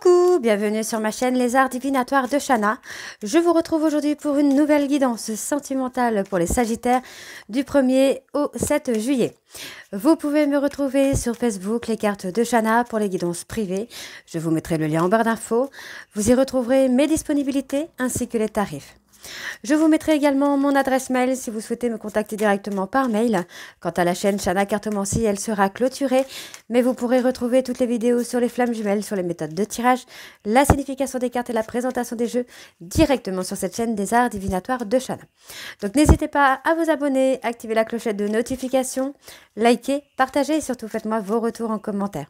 Coucou, bienvenue sur ma chaîne Les Arts Divinatoires de Shana. Je vous retrouve aujourd'hui pour une nouvelle guidance sentimentale pour les Sagittaires du 1er au 7 juillet. Vous pouvez me retrouver sur Facebook, les cartes de Shana pour les guidances privées. Je vous mettrai le lien en barre d'infos. Vous y retrouverez mes disponibilités ainsi que les tarifs. Je vous mettrai également mon adresse mail si vous souhaitez me contacter directement par mail. Quant à la chaîne Shana Cartomancie, elle sera clôturée, mais vous pourrez retrouver toutes les vidéos sur les flammes jumelles, sur les méthodes de tirage, la signification des cartes et la présentation des jeux directement sur cette chaîne des arts divinatoires de Shana. Donc n'hésitez pas à vous abonner, activer la clochette de notification, liker, partager et surtout faites-moi vos retours en commentaire.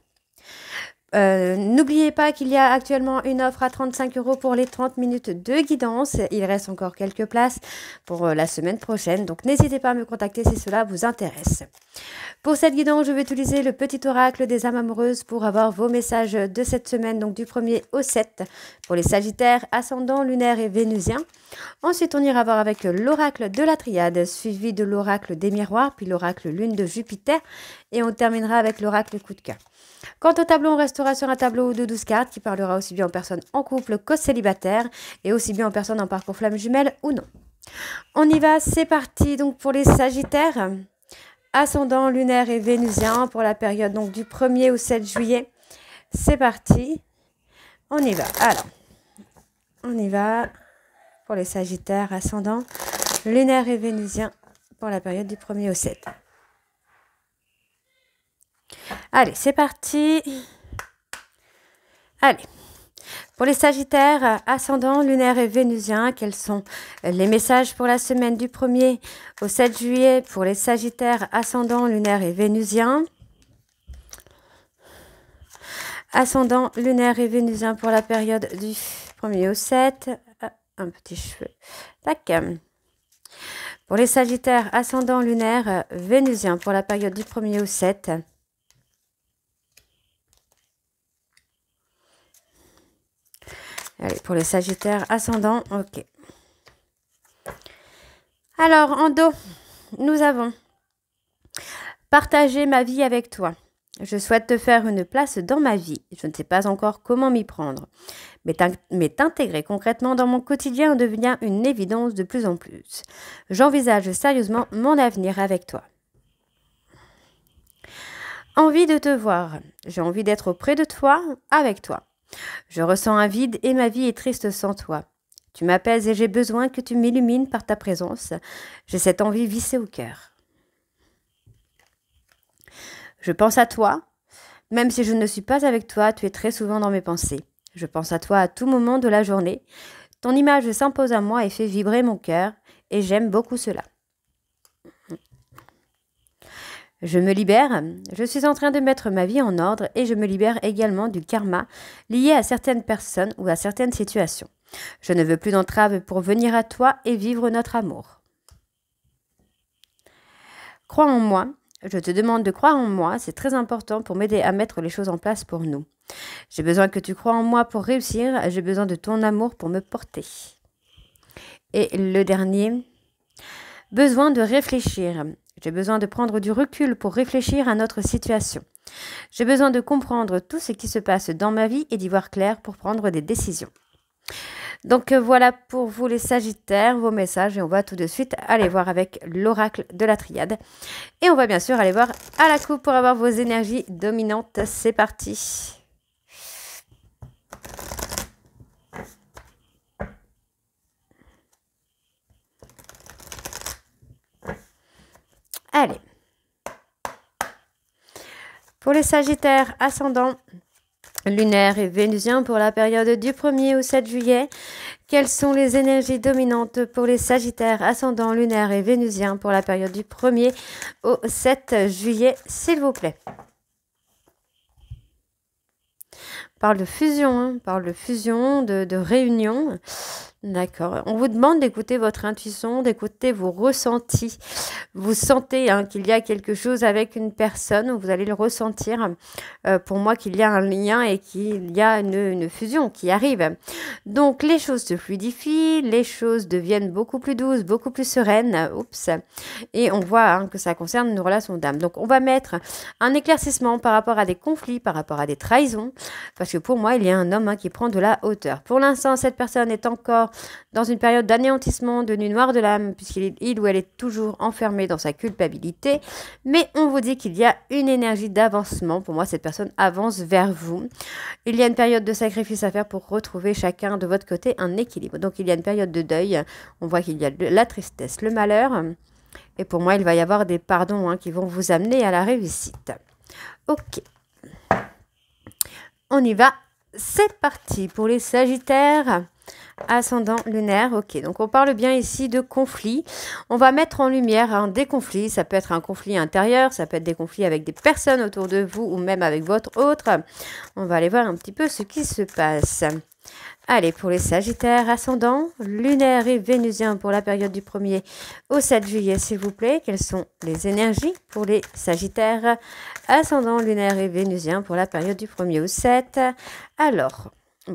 N'oubliez pas qu'il y a actuellement une offre à 35 € pour les 30 minutes de guidance. Il reste encore quelques places pour la semaine prochaine. Donc n'hésitez pas à me contacter si cela vous intéresse. Pour cette guidance, je vais utiliser le petit oracle des âmes amoureuses pour avoir vos messages de cette semaine, donc du 1er au 7 pour les Sagittaires, ascendant, lunaire et vénusien. Ensuite, on ira voir avec l'oracle de la triade, suivi de l'oracle des miroirs, puis l'oracle lune de Jupiter. Et on terminera avec l'oracle coup de cœur. Quant au tableau, on restera sur un tableau de 12 cartes qui parlera aussi bien aux personnes en couple qu'aux célibataires et aussi bien aux personnes en parcours flamme jumelle ou non. On y va, c'est parti donc pour les Sagittaires, ascendant, lunaire et vénusien pour la période donc du 1er au 7 juillet. C'est parti, on y va. Alors, on y va pour les Sagittaires, ascendant, lunaire et vénusien pour la période du 1er au 7. Allez, c'est parti. Allez, pour les Sagittaires, ascendant, lunaire et vénusien, quels sont les messages pour la semaine du 1er au 7 juillet pour les Sagittaires, ascendant, lunaire et vénusien? Ascendant, lunaire et vénusien pour la période du 1er au 7. Ah, un petit cheveu. Tac. Pour les Sagittaires, ascendant, lunaire, vénusien pour la période du 1er au 7. Allez, pour les Sagittaires, ascendant, ok. Alors, en dos, nous avons partagé ma vie avec toi. Je souhaite te faire une place dans ma vie. Je ne sais pas encore comment m'y prendre. Mais t'intégrer concrètement dans mon quotidien devient une évidence de plus en plus. J'envisage sérieusement mon avenir avec toi. Envie de te voir. J'ai envie d'être auprès de toi, avec toi. Je ressens un vide et ma vie est triste sans toi. Tu m'apaises et j'ai besoin que tu m'illumines par ta présence. J'ai cette envie vissée au cœur. Je pense à toi. Même si je ne suis pas avec toi, tu es très souvent dans mes pensées. Je pense à toi à tout moment de la journée. Ton image s'impose à moi et fait vibrer mon cœur. Et j'aime beaucoup cela. Je me libère, je suis en train de mettre ma vie en ordre et je me libère également du karma lié à certaines personnes ou à certaines situations. Je ne veux plus d'entraves pour venir à toi et vivre notre amour. Crois en moi, je te demande de croire en moi, c'est très important pour m'aider à mettre les choses en place pour nous. J'ai besoin que tu crois en moi pour réussir, j'ai besoin de ton amour pour me porter. Et le dernier, besoin de réfléchir. J'ai besoin de prendre du recul pour réfléchir à notre situation. J'ai besoin de comprendre tout ce qui se passe dans ma vie et d'y voir clair pour prendre des décisions. Donc voilà pour vous les Sagittaires, vos messages. Et on va tout de suite aller voir avec l'oracle de la triade. Et on va bien sûr aller voir à la coupe pour avoir vos énergies dominantes. C'est parti. Allez, pour les Sagittaires, ascendant, lunaire et vénusien pour la période du 1er au 7 juillet, quelles sont les énergies dominantes pour les Sagittaires, ascendant, lunaire et vénusien pour la période du 1er au 7 juillet, s'il vous plaît? On parle de fusion, de réunion. D'accord. On vous demande d'écouter votre intuition, d'écouter vos ressentis. Vous sentez qu'il y a quelque chose avec une personne, vous allez le ressentir. Pour moi, qu'il y a un lien et qu'il y a une fusion qui arrive. Donc, les choses se fluidifient, les choses deviennent beaucoup plus douces, beaucoup plus sereines. Oups. Et on voit que ça concerne une relation d'âme. Donc, on va mettre un éclaircissement par rapport à des conflits, par rapport à des trahisons. Parce que pour moi, il y a un homme qui prend de la hauteur. Pour l'instant, cette personne est encore dans une période d'anéantissement, de nuit noire de l'âme, puisqu'il ou elle est toujours enfermé dans sa culpabilité. Mais on vous dit qu'il y a une énergie d'avancement. Pour moi, cette personne avance vers vous. Il y a une période de sacrifice à faire pour retrouver chacun de votre côté un équilibre. Donc, il y a une période de deuil. On voit qu'il y a la tristesse, le malheur. Et pour moi, il va y avoir des pardons qui vont vous amener à la réussite. Ok. On y va. C'est parti pour les Sagittaires. Ascendant lunaire, ok. Donc, on parle bien ici de conflits. On va mettre en lumière des conflits. Ça peut être un conflit intérieur, ça peut être des conflits avec des personnes autour de vous ou même avec votre autre. On va aller voir un petit peu ce qui se passe. Allez, pour les Sagittaires, ascendant lunaire et vénusien pour la période du 1er au 7 juillet, s'il vous plaît. Quelles sont les énergies pour les Sagittaires, ascendant lunaire et vénusien pour la période du 1er au 7? Alors,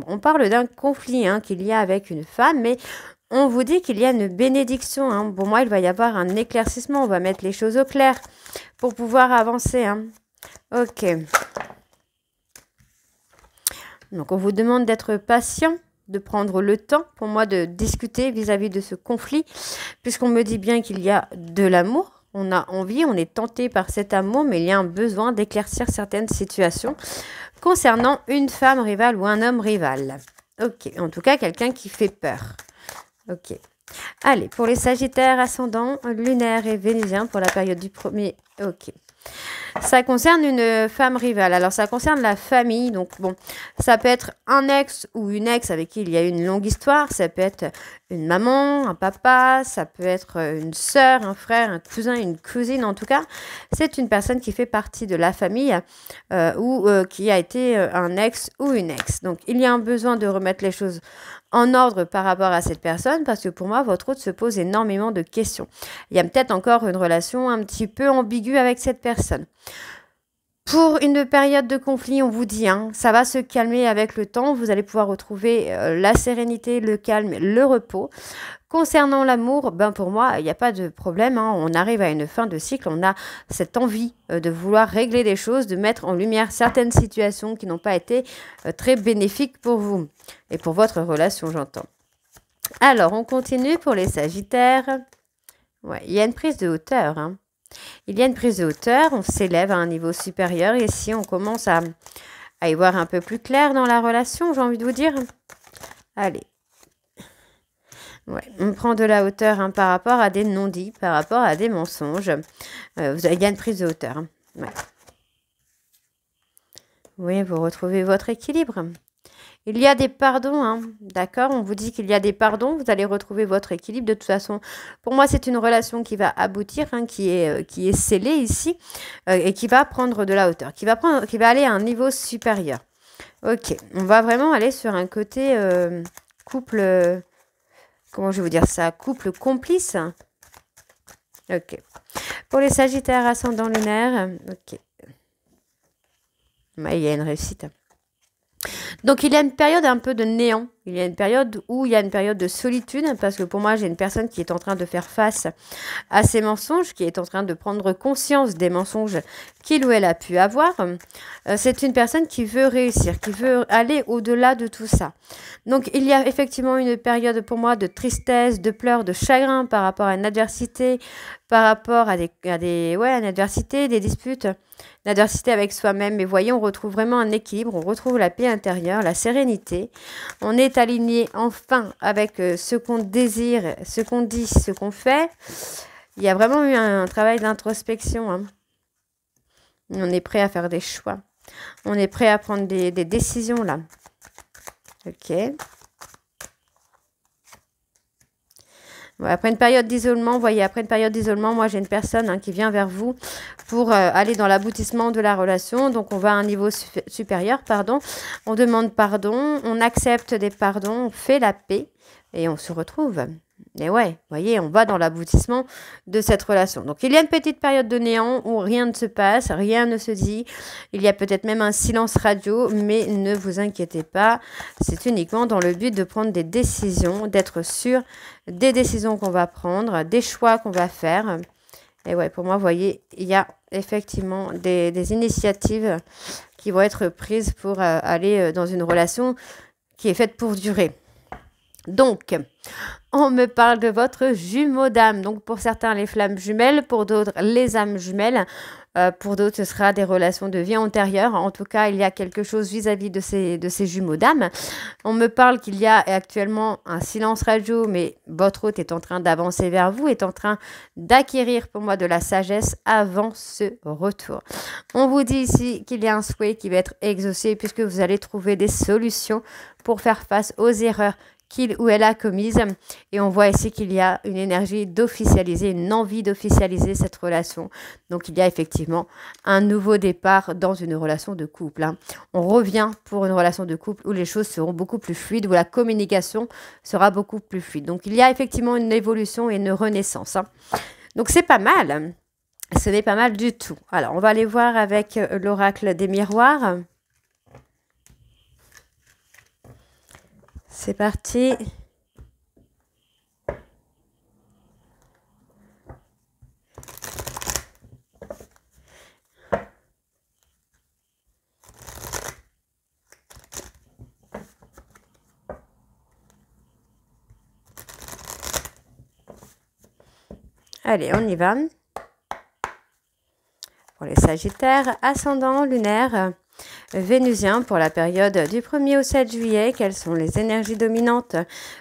on parle d'un conflit qu'il y a avec une femme, mais on vous dit qu'il y a une bénédiction. Pour moi, il va y avoir un éclaircissement. On va mettre les choses au clair pour pouvoir avancer. Ok. Donc, on vous demande d'être patient, de prendre le temps, pour moi, de discuter vis-à-vis de ce conflit, puisqu'on me dit bien qu'il y a de l'amour. On a envie, on est tenté par cet amour, mais il y a un besoin d'éclaircir certaines situations concernant une femme rivale ou un homme rival. Ok, en tout cas, quelqu'un qui fait peur. Ok. Allez, pour les Sagittaires, ascendant lunaire et vénusien pour la période du 1er. Ok. Ça concerne une femme rivale. Alors, ça concerne la famille. Donc, bon, ça peut être un ex ou une ex avec qui il y a une longue histoire. Ça peut être une maman, un papa. Ça peut être une sœur, un frère, un cousin, une cousine. En tout cas, c'est une personne qui fait partie de la famille ou qui a été un ex ou une ex. Donc, il y a un besoin de remettre les choses en ordre par rapport à cette personne, parce que pour moi, votre hôte se pose énormément de questions. Il y a peut-être encore une relation un petit peu ambiguë avec cette personne. Pour une période de conflit, on vous dit, ça va se calmer avec le temps. Vous allez pouvoir retrouver la sérénité, le calme, le repos. Concernant l'amour, pour moi, il n'y a pas de problème. On arrive à une fin de cycle. On a cette envie de vouloir régler des choses, de mettre en lumière certaines situations qui n'ont pas été très bénéfiques pour vous. Et pour votre relation, j'entends. Alors, on continue pour les Sagittaires. Ouais, il y a une prise de hauteur. Il y a une prise de hauteur. On s'élève à un niveau supérieur. Et ici, on commence à y voir un peu plus clair dans la relation, j'ai envie de vous dire. Allez. Ouais, on prend de la hauteur par rapport à des non-dits, par rapport à des mensonges. Il y a une prise de hauteur. Ouais. Oui, vous retrouvez votre équilibre. Il y a des pardons, d'accord? On vous dit qu'il y a des pardons, vous allez retrouver votre équilibre. De toute façon, pour moi, c'est une relation qui va aboutir, qui est scellée ici et qui va prendre de la hauteur, qui va aller à un niveau supérieur. Ok, on va vraiment aller sur un côté couple... Comment je vais vous dire ça? Couple complice. Ok. Pour les Sagittaires ascendant lunaire. Ok. Il y a une réussite. Donc, il y a une période un peu de néant. Il y a une période où il y a une période de solitude. Parce que pour moi, j'ai une personne qui est en train de faire face à ces mensonges, qui est en train de prendre conscience des mensonges qu'il ou elle a pu avoir. C'est une personne qui veut réussir, qui veut aller au-delà de tout ça. Donc, il y a effectivement une période pour moi de tristesse, de pleurs, de chagrin par rapport à une adversité, par rapport à une adversité, des disputes, une adversité avec soi-même. Mais voyez, on retrouve vraiment un équilibre, on retrouve la paix intérieure, la sérénité. On est aligné enfin avec ce qu'on désire, ce qu'on dit, ce qu'on fait. Il y a vraiment eu un travail d'introspection. On est prêt à faire des choix. On est prêt à prendre des décisions là. Ok. Ouais, après une période d'isolement, voyez, après une période d'isolement, moi j'ai une personne qui vient vers vous pour aller dans l'aboutissement de la relation. Donc on va à un niveau supérieur, pardon. On demande pardon, on accepte des pardons, on fait la paix. et on se retrouve. Et ouais, vous voyez, on va dans l'aboutissement de cette relation. Donc, il y a une petite période de néant où rien ne se passe, rien ne se dit. Il y a peut-être même un silence radio, mais ne vous inquiétez pas. C'est uniquement dans le but de prendre des décisions, d'être sûr des décisions qu'on va prendre, des choix qu'on va faire. Et ouais, pour moi, vous voyez, il y a effectivement des initiatives qui vont être prises pour aller dans une relation qui est faite pour durer. Donc, on me parle de votre jumeau d'âme. Donc, pour certains, les flammes jumelles, pour d'autres, les âmes jumelles. Pour d'autres, ce sera des relations de vie antérieure. En tout cas, il y a quelque chose vis-à-vis de ces jumeaux d'âme. On me parle qu'il y a actuellement un silence radio, mais votre hôte est en train d'avancer vers vous, est en train d'acquérir pour moi de la sagesse avant ce retour. On vous dit ici qu'il y a un souhait qui va être exaucé puisque vous allez trouver des solutions pour faire face aux erreurs qu'il ou elle a commise. Et on voit ici qu'il y a une énergie d'officialiser, une envie d'officialiser cette relation. Donc, il y a effectivement un nouveau départ dans une relation de couple. On revient pour une relation de couple où les choses seront beaucoup plus fluides, où la communication sera beaucoup plus fluide. Donc, il y a effectivement une évolution et une renaissance. Donc, c'est pas mal. Ce n'est pas mal du tout. Alors, on va aller voir avec l'oracle des miroirs. C'est parti. Allez, on y va. Pour les Sagittaires, ascendant lunaire vénusien pour la période du 1er au 7 juillet. Quelles sont les énergies dominantes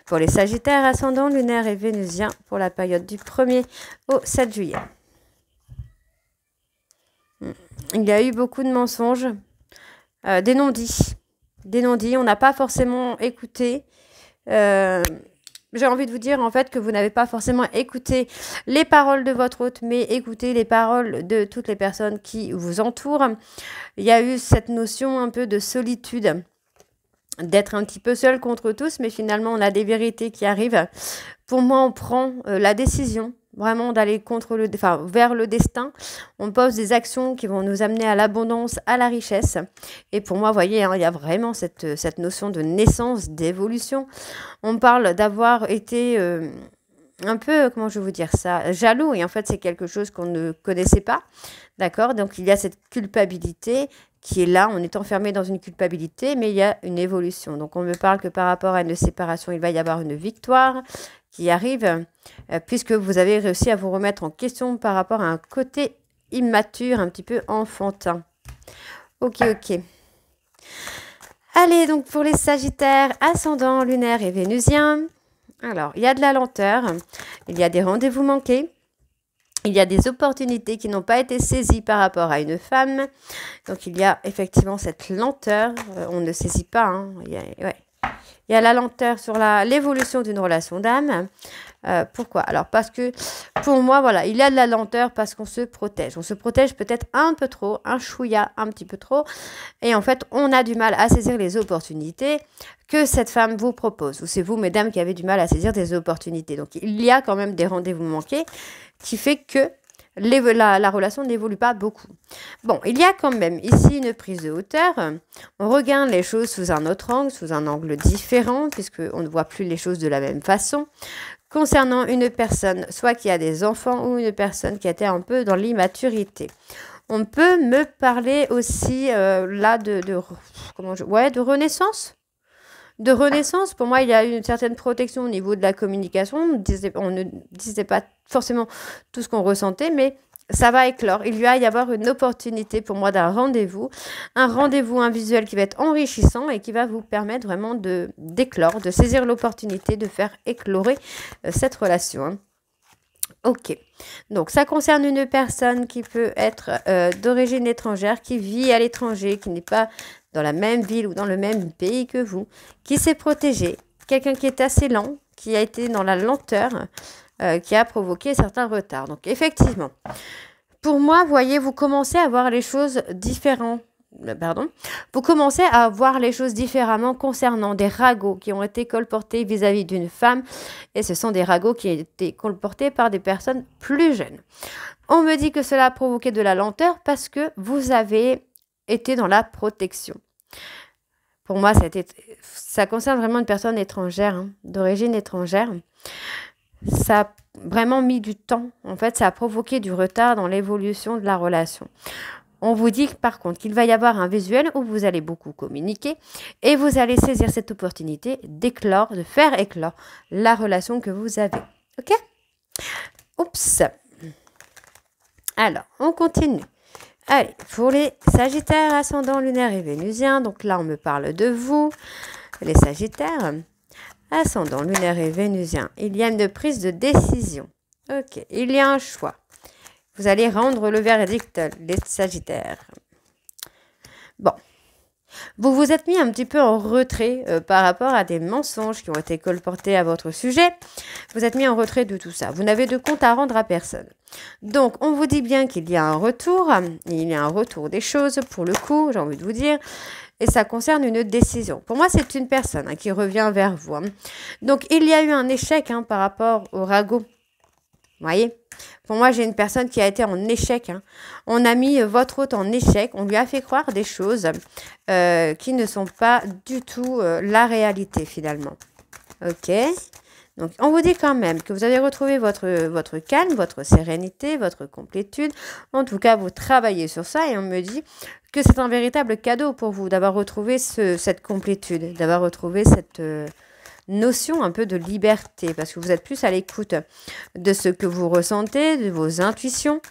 pour les Sagittaires, ascendant lunaire et vénusien pour la période du 1er au 7 juillet? Il y a eu beaucoup de mensonges, des non-dits. Des non-dits, on n'a pas forcément écouté. J'ai envie de vous dire en fait que vous n'avez pas forcément écouté les paroles de votre hôte, mais écoutez les paroles de toutes les personnes qui vous entourent. Il y a eu cette notion un peu de solitude, d'être un petit peu seul contre tous, mais finalement on a des vérités qui arrivent. Pour moi, on prend la décision vraiment d'aller vers le destin. On pose des actions qui vont nous amener à l'abondance, à la richesse. Et pour moi, vous voyez, il y a vraiment cette notion de naissance, d'évolution. On parle d'avoir été un peu, comment je vais vous dire ça, jaloux. Et en fait, c'est quelque chose qu'on ne connaissait pas. D'accord? Donc, il y a cette culpabilité qui est là. On est enfermé dans une culpabilité, mais il y a une évolution. Donc, on me parle que par rapport à une séparation, il va y avoir une victoire qui arrive, puisque vous avez réussi à vous remettre en question par rapport à un côté immature, un petit peu enfantin. Ok. Allez, donc pour les Sagittaires, ascendant lunaire et vénusien. Alors, il y a de la lenteur, il y a des rendez-vous manqués, il y a des opportunités qui n'ont pas été saisies par rapport à une femme. Donc, il y a effectivement cette lenteur, on ne saisit pas, Il y a la lenteur sur l'évolution d'une relation d'âme. Pourquoi? Alors, parce que pour moi, voilà, il y a de la lenteur parce qu'on se protège. On se protège peut-être un peu trop, un chouïa, un petit peu trop. Et en fait, on a du mal à saisir les opportunités que cette femme vous propose. Ou c'est vous, mesdames, qui avez du mal à saisir des opportunités. Donc, il y a quand même des rendez-vous manqués qui fait que la relation n'évolue pas beaucoup. Bon, il y a quand même ici une prise de hauteur. On regarde les choses sous un autre angle, sous un angle différent, puisqu'on ne voit plus les choses de la même façon. Concernant une personne, soit qui a des enfants ou une personne qui était un peu dans l'immaturité. On peut me parler aussi là de renaissance. De renaissance, pour moi, il y a une certaine protection au niveau de la communication. On ne disait pas forcément tout ce qu'on ressentait, mais ça va éclore. Il va y avoir une opportunité pour moi d'un rendez-vous, un visuel qui va être enrichissant et qui va vous permettre vraiment d'éclore, de saisir l'opportunité de faire éclorer cette relation. Ok, donc ça concerne une personne qui peut être d'origine étrangère, qui vit à l'étranger, qui n'est pas dans la même ville ou dans le même pays que vous, qui s'est protégé, quelqu'un qui est assez lent, qui a été dans la lenteur, qui a provoqué certains retards. Donc effectivement, pour moi, vous voyez, vous commencez à voir les choses différentes pardon, vous commencez à voir les choses différemment concernant des ragots qui ont été colportés vis-à-vis d'une femme. Et ce sont des ragots qui ont été colportés par des personnes plus jeunes. On me dit que cela a provoqué de la lenteur parce que vous avez été dans la protection. Pour moi, ça concerne vraiment une personne étrangère, hein, d'origine étrangère. Ça a vraiment mis du temps. En fait, ça a provoqué du retard dans l'évolution de la relation. On vous dit par contre qu'il va y avoir un visuel où vous allez beaucoup communiquer et vous allez saisir cette opportunité d'éclore, de faire éclore la relation que vous avez. Ok? Oups. Alors, on continue. Allez, pour les Sagittaires, ascendant lunaire et vénusien, donc là on me parle de vous, les Sagittaires, ascendant lunaire et vénusien, il y a une prise de décision. Ok, il y a un choix. Vous allez rendre le verdict, les Sagittaires. Bon. Vous vous êtes mis un petit peu en retrait par rapport à des mensonges qui ont été colportés à votre sujet. Vous êtes mis en retrait de tout ça. Vous n'avez de compte à rendre à personne. Donc, on vous dit bien qu'il y a un retour. Il y a un retour des choses, pour le coup, j'ai envie de vous dire. Et ça concerne une décision. Pour moi, c'est une personne hein, qui revient vers vous. Hein. Donc, il y a eu un échec hein, par rapport au ragot. Vous voyez? Pour moi, j'ai une personne qui a été en échec. Hein. On a mis votre hôte en échec. On lui a fait croire des choses qui ne sont pas du tout la réalité, finalement. Ok. Donc, on vous dit quand même que vous avez retrouvé votre calme, votre sérénité, votre complétude. En tout cas, vous travaillez sur ça et on me dit que c'est un véritable cadeau pour vous d'avoir retrouvé cette complétude, d'avoir retrouvé cette notion un peu de liberté parce que vous êtes plus à l'écoute de ce que vous ressentez, de vos intuitions.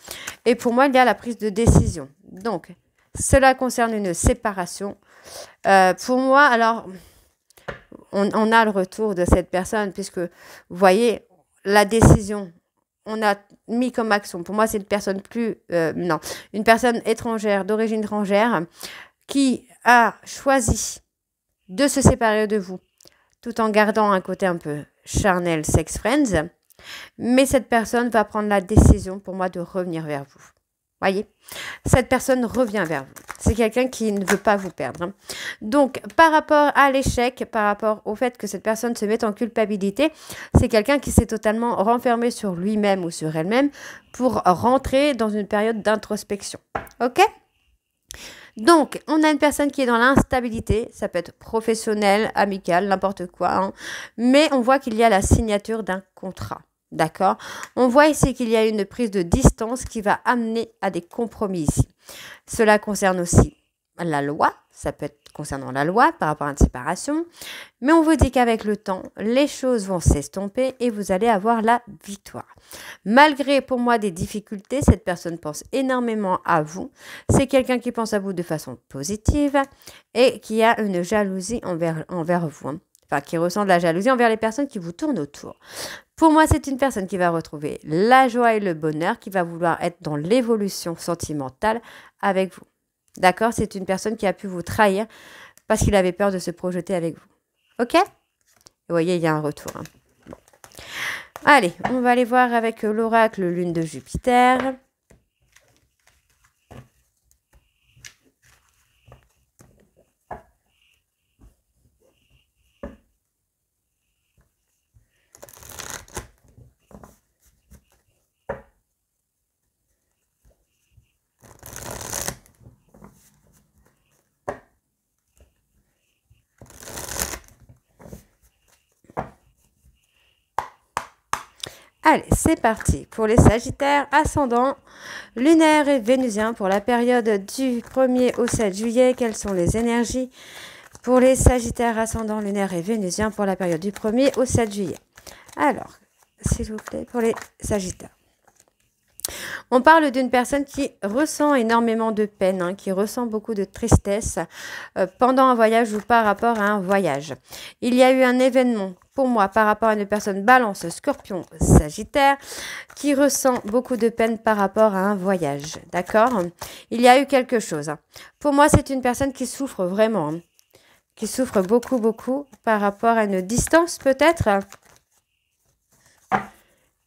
Et pour moi, il y a la prise de décision. Donc, cela concerne une séparation. Pour moi, alors, on a le retour de cette personne puisque, vous voyez, la décision, on a mis comme action. Pour moi, c'est une personne une personne étrangère, d'origine étrangère, qui a choisi de se séparer de vous, tout en gardant un côté un peu charnel, sex friends. Mais cette personne va prendre la décision, pour moi, de revenir vers vous. Voyez, cette personne revient vers vous. C'est quelqu'un qui ne veut pas vous perdre. Hein. Donc, par rapport à l'échec, par rapport au fait que cette personne se mette en culpabilité, c'est quelqu'un qui s'est totalement renfermé sur lui-même ou sur elle-même pour rentrer dans une période d'introspection. Ok ? Donc, on a une personne qui est dans l'instabilité, ça peut être professionnel, amical, n'importe quoi, hein, mais on voit qu'il y a la signature d'un contrat, d'accord? On voit ici qu'il y a une prise de distance qui va amener à des compromis ici. Cela concerne aussi la loi, ça peut être concernant la loi par rapport à une séparation, mais on vous dit qu'avec le temps, les choses vont s'estomper et vous allez avoir la victoire. Malgré pour moi des difficultés, cette personne pense énormément à vous. C'est quelqu'un qui pense à vous de façon positive et qui a une jalousie envers vous. Hein. Enfin, qui ressent de la jalousie envers les personnes qui vous tournent autour. Pour moi, c'est une personne qui va retrouver la joie et le bonheur, qui va vouloir être dans l'évolution sentimentale avec vous. D'accord? C'est une personne qui a pu vous trahir parce qu'il avait peur de se projeter avec vous. Ok? Vous voyez, il y a un retour. Hein. Bon. Allez, on va aller voir avec l'oracle Lune de Jupiter. Allez, c'est parti pour les Sagittaires, ascendant lunaire et vénusien pour la période du 1er au 7 juillet. Quelles sont les énergies pour les Sagittaires, ascendant lunaire et vénusien pour la période du 1er au 7 juillet? Alors, s'il vous plaît, pour les Sagittaires. On parle d'une personne qui ressent énormément de peine, hein, qui ressent beaucoup de tristesse pendant un voyage ou par rapport à un voyage. Il y a eu un événement, pour moi, par rapport à une personne balance, scorpion, sagittaire, qui ressent beaucoup de peine par rapport à un voyage. D'accord? Il y a eu quelque chose. Hein. Pour moi, c'est une personne qui souffre vraiment, hein, qui souffre beaucoup, beaucoup par rapport à une distance peut-être.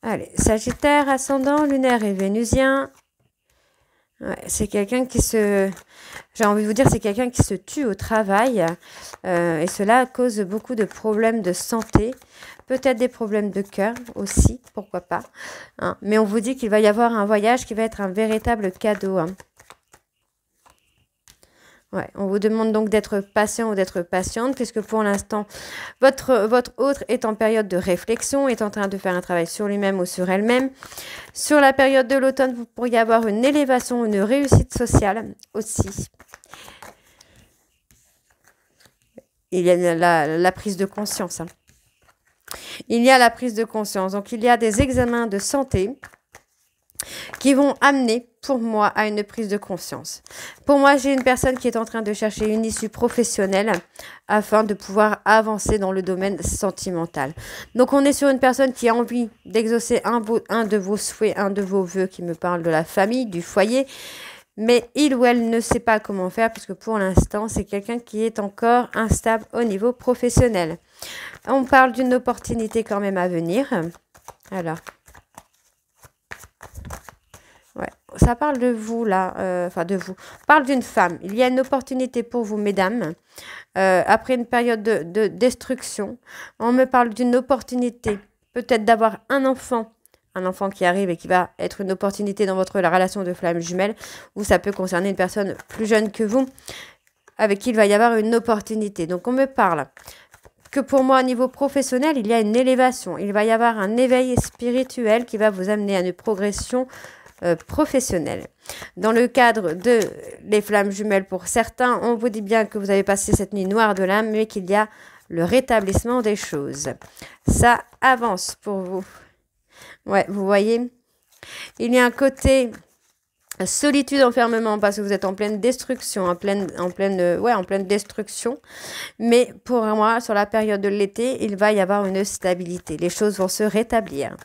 Allez, Sagittaire, ascendant, lunaire et vénusien. Ouais, c'est quelqu'un qui se... J'ai envie de vous dire, c'est quelqu'un qui se tue au travail. Et cela cause beaucoup de problèmes de santé. Peut-être des problèmes de cœur aussi, pourquoi pas. Hein. Mais on vous dit qu'il va y avoir un voyage qui va être un véritable cadeau. Hein. Ouais, on vous demande donc d'être patient ou d'être patiente, puisque pour l'instant, votre autre est en période de réflexion, est en train de faire un travail sur lui-même ou sur elle-même. Sur la période de l'automne, vous pourriez avoir une élévation, une réussite sociale aussi. Il y a la prise de conscience. Hein. Il y a la prise de conscience. Donc, il y a des examens de santé qui vont amener, pour moi, à une prise de conscience. Pour moi, j'ai une personne qui est en train de chercher une issue professionnelle afin de pouvoir avancer dans le domaine sentimental. Donc, on est sur une personne qui a envie d'exaucer un de vos souhaits, un de vos vœux qui me parle de la famille, du foyer, mais il ou elle ne sait pas comment faire puisque pour l'instant, c'est quelqu'un qui est encore instable au niveau professionnel. On parle d'une opportunité quand même à venir. Alors... Ouais, ça parle de vous là, enfin de vous. On parle d'une femme. Il y a une opportunité pour vous, mesdames. Après une période de destruction, on me parle d'une opportunité, peut-être d'avoir un enfant qui arrive et qui va être une opportunité dans votre relation de flamme jumelle, ou ça peut concerner une personne plus jeune que vous, avec qui il va y avoir une opportunité. Donc on me parle que pour moi, au niveau professionnel, il y a une élévation. Il va y avoir un éveil spirituel qui va vous amener à une progression professionnelle. Dans le cadre de les flammes jumelles, pour certains, on vous dit bien que vous avez passé cette nuit noire de l'âme, mais qu'il y a le rétablissement des choses. Ça avance pour vous. Ouais, vous voyez, il y a un côté solitude, enfermement, parce que vous êtes en pleine destruction, en pleine destruction. Mais pour moi, sur la période de l'été, il va y avoir une stabilité. Les choses vont se rétablir.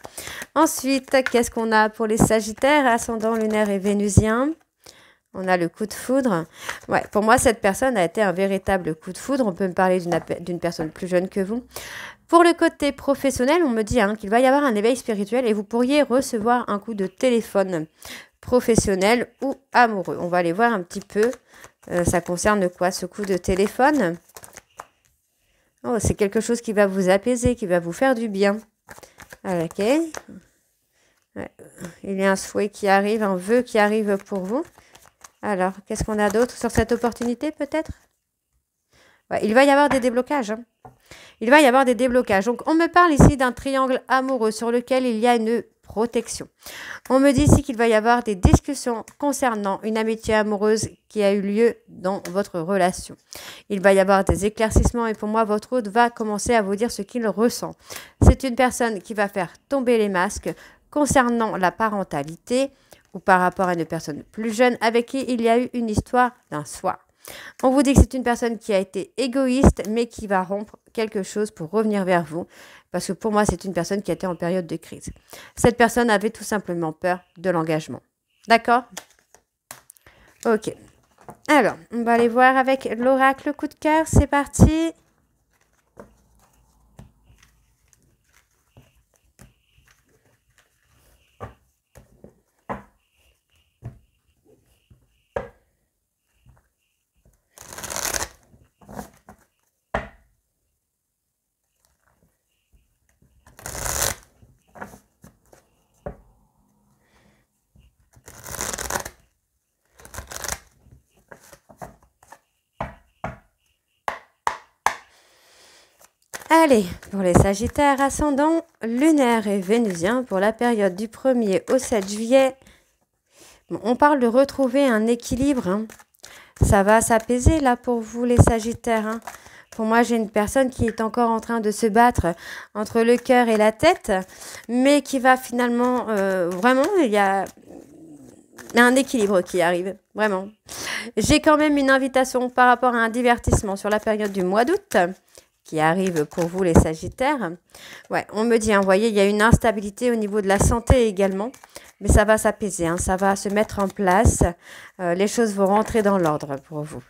Ensuite, qu'est-ce qu'on a pour les Sagittaires, ascendant lunaire et vénusien? On a le coup de foudre. Ouais, pour moi, cette personne a été un véritable coup de foudre. On peut me parler d'une personne plus jeune que vous. Pour le côté professionnel, on me dit qu'il va y avoir un éveil spirituel et vous pourriez recevoir un coup de téléphone professionnel ou amoureux. On va aller voir un petit peu. Ça concerne quoi, ce coup de téléphone? Oh, c'est quelque chose qui va vous apaiser, qui va vous faire du bien. Ok. Ouais. Il y a un souhait qui arrive, un vœu qui arrive pour vous. Alors, qu'est-ce qu'on a d'autre sur cette opportunité, peut-être? Ouais, il va y avoir des déblocages. Hein. Il va y avoir des déblocages. Donc, on me parle ici d'un triangle amoureux sur lequel il y a une protection. On me dit ici qu'il va y avoir des discussions concernant une amitié amoureuse qui a eu lieu dans votre relation. Il va y avoir des éclaircissements et pour moi, votre hôte va commencer à vous dire ce qu'il ressent. C'est une personne qui va faire tomber les masques concernant la parentalité ou par rapport à une personne plus jeune avec qui il y a eu une histoire d'un soir. On vous dit que c'est une personne qui a été égoïste, mais qui va rompre quelque chose pour revenir vers vous. Parce que pour moi, c'est une personne qui était en période de crise. Cette personne avait tout simplement peur de l'engagement. D'accord? Ok. Alors, on va aller voir avec l'oracle coup de cœur. C'est parti. Allez, pour les Sagittaires, ascendant lunaire et vénusien, pour la période du 1er au 7 juillet, bon, on parle de retrouver un équilibre. Hein. Ça va s'apaiser là pour vous les Sagittaires. Hein. Pour moi, j'ai une personne qui est encore en train de se battre entre le cœur et la tête, mais qui va finalement, vraiment, il y a un équilibre qui arrive, vraiment. J'ai quand même une invitation par rapport à un divertissement sur la période du mois d'août, qui arrive pour vous les Sagittaires. Ouais, on me dit, vous voyez, il y a une instabilité au niveau de la santé également, mais ça va s'apaiser, hein, ça va se mettre en place, les choses vont rentrer dans l'ordre pour vous.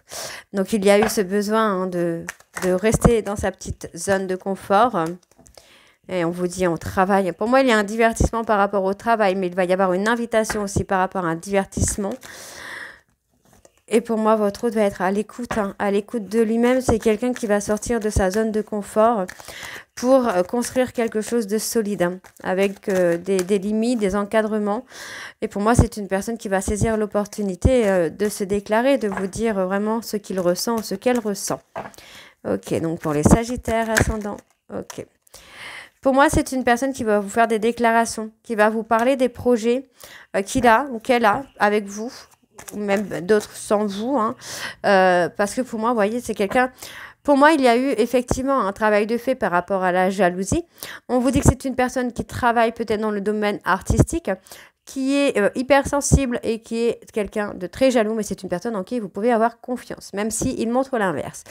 Donc il y a eu ce besoin de rester dans sa petite zone de confort. Et on vous dit on travaille. Pour moi, il y a un divertissement par rapport au travail, mais il va y avoir une invitation aussi par rapport à un divertissement. Et pour moi, votre hôte va être à l'écoute, hein, à l'écoute de lui-même. C'est quelqu'un qui va sortir de sa zone de confort pour construire quelque chose de solide, hein, avec des limites, des encadrements. Et pour moi, c'est une personne qui va saisir l'opportunité de se déclarer, de vous dire vraiment ce qu'il ressent, ce qu'elle ressent. Ok, donc pour les Sagittaires ascendants, ok. Pour moi, c'est une personne qui va vous faire des déclarations, qui va vous parler des projets qu'il a ou qu'elle a avec vous, ou même d'autres sans vous, hein. Parce que pour moi, vous voyez, c'est quelqu'un... Pour moi, il y a eu effectivement un travail de fait par rapport à la jalousie. On vous dit que c'est une personne qui travaille peut-être dans le domaine artistique, qui est hypersensible et qui est quelqu'un de très jaloux, mais c'est une personne en qui vous pouvez avoir confiance, même s'il montre l'inverse.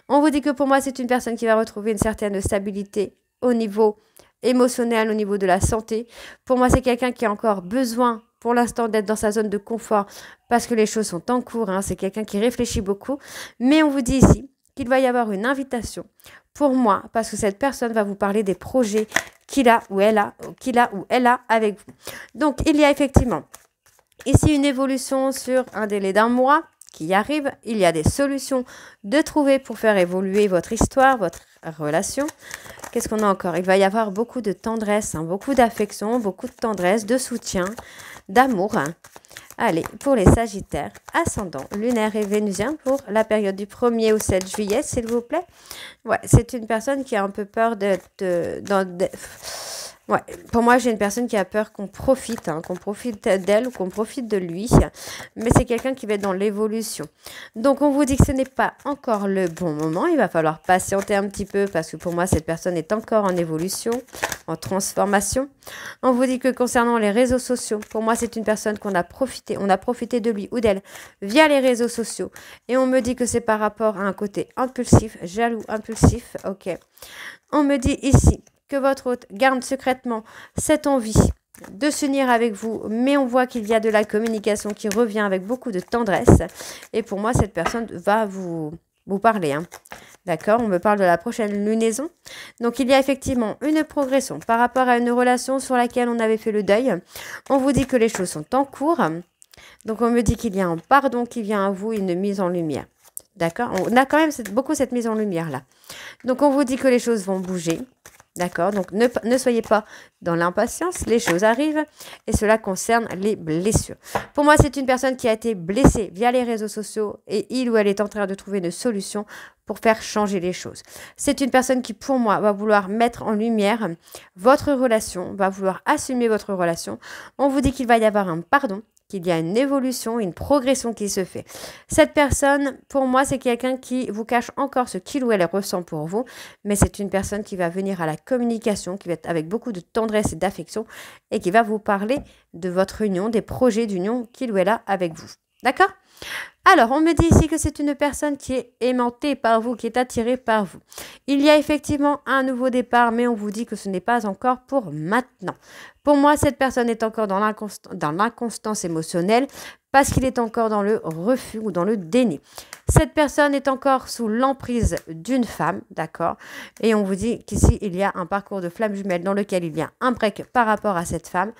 On vous dit que pour moi, c'est une personne qui va retrouver une certaine stabilité au niveau émotionnel, au niveau de la santé. Pour moi, c'est quelqu'un qui a encore besoin pour l'instant d'être dans sa zone de confort parce que les choses sont en cours, hein. C'est quelqu'un qui réfléchit beaucoup. Mais on vous dit ici qu'il va y avoir une invitation pour moi parce que cette personne va vous parler des projets qu'il a ou elle a avec vous. Donc, il y a effectivement ici une évolution sur un délai d'1 mois qui arrive. Il y a des solutions de trouver pour faire évoluer votre histoire, votre relation. Qu'est-ce qu'on a encore? Il va y avoir beaucoup de tendresse, hein, beaucoup d'affection, beaucoup de tendresse, de soutien, d'amour. Hein. Allez, pour les Sagittaires, ascendant lunaire et vénusien pour la période du 1er au 7 juillet, s'il vous plaît. Ouais, c'est une personne qui a un peu peur Ouais, pour moi, j'ai une personne qui a peur qu'on profite d'elle ou qu'on profite de lui. Mais c'est quelqu'un qui va être dans l'évolution. Donc, on vous dit que ce n'est pas encore le bon moment. Il va falloir patienter un petit peu parce que pour moi, cette personne est encore en évolution, en transformation. On vous dit que concernant les réseaux sociaux, pour moi, c'est une personne qu'on a profité. On a profité de lui ou d'elle via les réseaux sociaux. Et on me dit que c'est par rapport à un côté impulsif, jaloux, impulsif. Ok. On me dit ici que votre hôte garde secrètement cette envie de s'unir avec vous, mais on voit qu'il y a de la communication qui revient avec beaucoup de tendresse. Et pour moi, cette personne va vous parler. Hein. D'accord? On me parle de la prochaine lunaison. Donc, il y a effectivement une progression par rapport à une relation sur laquelle on avait fait le deuil. On vous dit que les choses sont en cours. Donc, on me dit qu'il y a un pardon qui vient à vous, une mise en lumière. D'accord? On a quand même beaucoup cette mise en lumière-là. Donc, on vous dit que les choses vont bouger. D'accord, donc ne soyez pas dans l'impatience, les choses arrivent et cela concerne les blessures. Pour moi, c'est une personne qui a été blessée via les réseaux sociaux et il ou elle est en train de trouver une solution pour faire changer les choses. C'est une personne qui, pour moi, va vouloir mettre en lumière votre relation, va vouloir assumer votre relation. On vous dit qu'il va y avoir un pardon, qu'il y a une évolution, une progression qui se fait. Cette personne, pour moi, c'est quelqu'un qui vous cache encore ce qu'il ou elle ressent pour vous, mais c'est une personne qui va venir à la communication, qui va être avec beaucoup de tendresse et d'affection et qui va vous parler de votre union, des projets d'union qu'il ou elle a avec vous. D'accord? Alors, on me dit ici que c'est une personne qui est aimantée par vous, qui est attirée par vous. Il y a effectivement un nouveau départ, mais on vous dit que ce n'est pas encore pour maintenant. Pour moi, cette personne est encore dans l'inconstance émotionnelle parce qu'il est encore dans le refus ou dans le déni. Cette personne est encore sous l'emprise d'une femme, d'accord? Et on vous dit qu'ici, il y a un parcours de flamme jumelle dans lequel il y a un break par rapport à cette femme.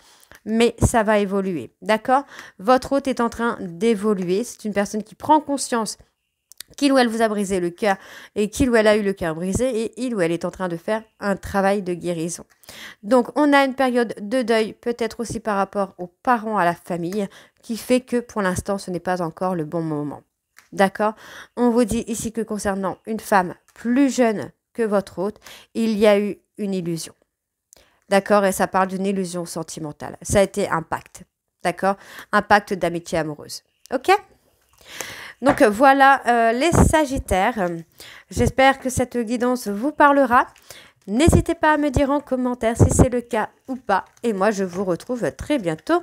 Mais ça va évoluer, d'accord? Votre hôte est en train d'évoluer. C'est une personne qui prend conscience qu'il ou elle vous a brisé le cœur et qu'il ou elle a eu le cœur brisé et il ou elle est en train de faire un travail de guérison. Donc, on a une période de deuil, peut-être aussi par rapport aux parents, à la famille, qui fait que pour l'instant, ce n'est pas encore le bon moment. D'accord? On vous dit ici que concernant une femme plus jeune que votre hôte, il y a eu une illusion. D'accord? Et ça parle d'une illusion sentimentale. Ça a été un pacte. D'accord? Un pacte d'amitié amoureuse. Ok? Donc voilà les Sagittaires. J'espère que cette guidance vous parlera. N'hésitez pas à me dire en commentaire si c'est le cas ou pas. Et moi, je vous retrouve très bientôt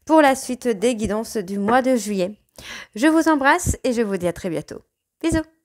pour la suite des guidances du mois de juillet. Je vous embrasse et je vous dis à très bientôt. Bisous!